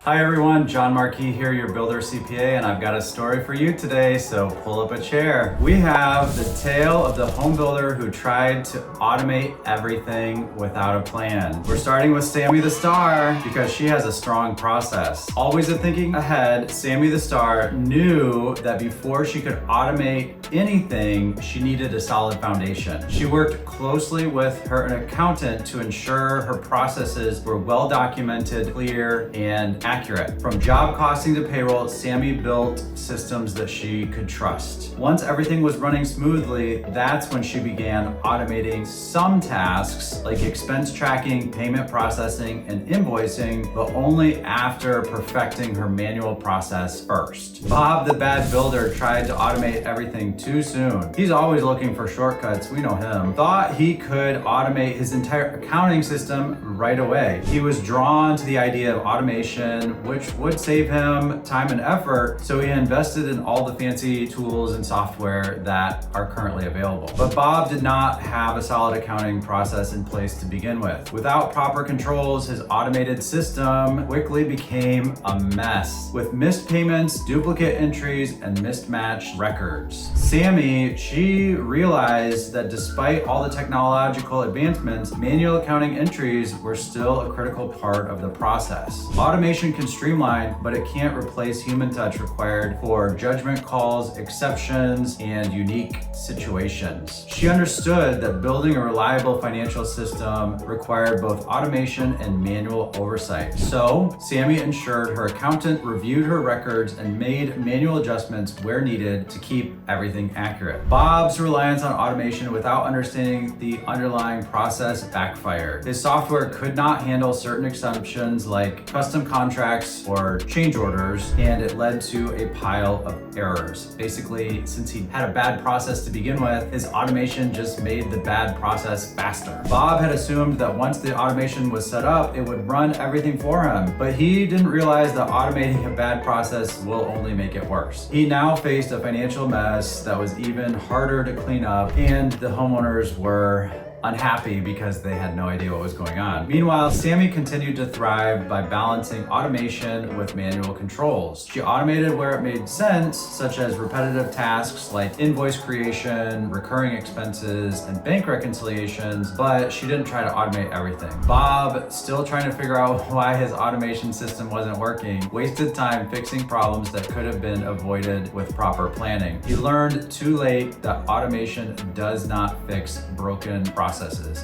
Hi everyone, Jon Markee here, your Builder CPA, and I've got a story for you today, so pull up a chair. We have the tale of the home builder who tried to automate everything without a plan. We're starting with Sammy the Star because she has a strong process. Always thinking ahead, Sammy the Star knew that before she could automate anything, she needed a solid foundation. She worked closely with an accountant to ensure her processes were well documented, clear, and accurate. From job costing to payroll, Sammy built systems that she could trust. Once everything was running smoothly, that's when she began automating some tasks like expense tracking, payment processing, and invoicing, but only after perfecting her manual process first. Bob the Bad Builder tried to automate everything too soon. He's always looking for shortcuts, we know him. Thought he could automate his entire accounting system right away. He was drawn to the idea of automation, which would save him time and effort, so he invested in all the fancy tools and software that are currently available. But Bob did not have a solid accounting process in place to begin with. Without proper controls, his automated system quickly became a mess, with missed payments, duplicate entries, and mismatched records. Sammy, she realized that despite all the technological advancements, manual accounting entries were still a critical part of the process. Automation can streamline, but it can't replace human touch required for judgment calls, exceptions, and unique situations. She understood that building a reliable financial system required both automation and manual oversight. So, Sammy ensured her accountant reviewed her records and made manual adjustments where needed to keep everything accurate. Bob's reliance on automation without understanding the underlying process backfired. His software could not handle certain exceptions like custom contracts or change orders, and it led to a pile of errors. Basically, since he had a bad process to begin with, his automation just made the bad process faster. Bob had assumed that once the automation was set up, it would run everything for him, but he didn't realize that automating a bad process will only make it worse. He now faced a financial mess that was even harder to clean up, and the homeowners were unhappy because they had no idea what was going on. Meanwhile, Sammy continued to thrive by balancing automation with manual controls. She automated where it made sense, such as repetitive tasks like invoice creation, recurring expenses, and bank reconciliations, but she didn't try to automate everything. Bob, still trying to figure out why his automation system wasn't working, wasted time fixing problems that could have been avoided with proper planning. He learned too late that automation does not fix broken processes.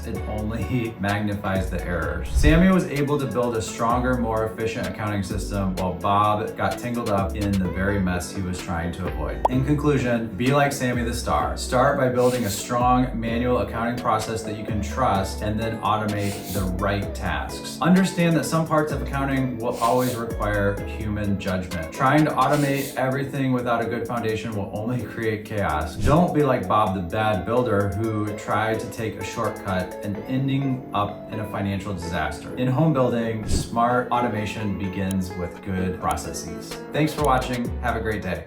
It only magnifies the errors. Sammy was able to build a stronger, more efficient accounting system while Bob got tangled up in the very mess he was trying to avoid. In conclusion, be like Sammy the Star. Start by building a strong manual accounting process that you can trust and then automate the right tasks. Understand that some parts of accounting will always require human judgment. Trying to automate everything without a good foundation will only create chaos. Don't be like Bob the Bad Builder who tried to take a shortcut and ending up in a financial disaster. In home building, smart automation begins with good processes. Thanks for watching. Have a great day.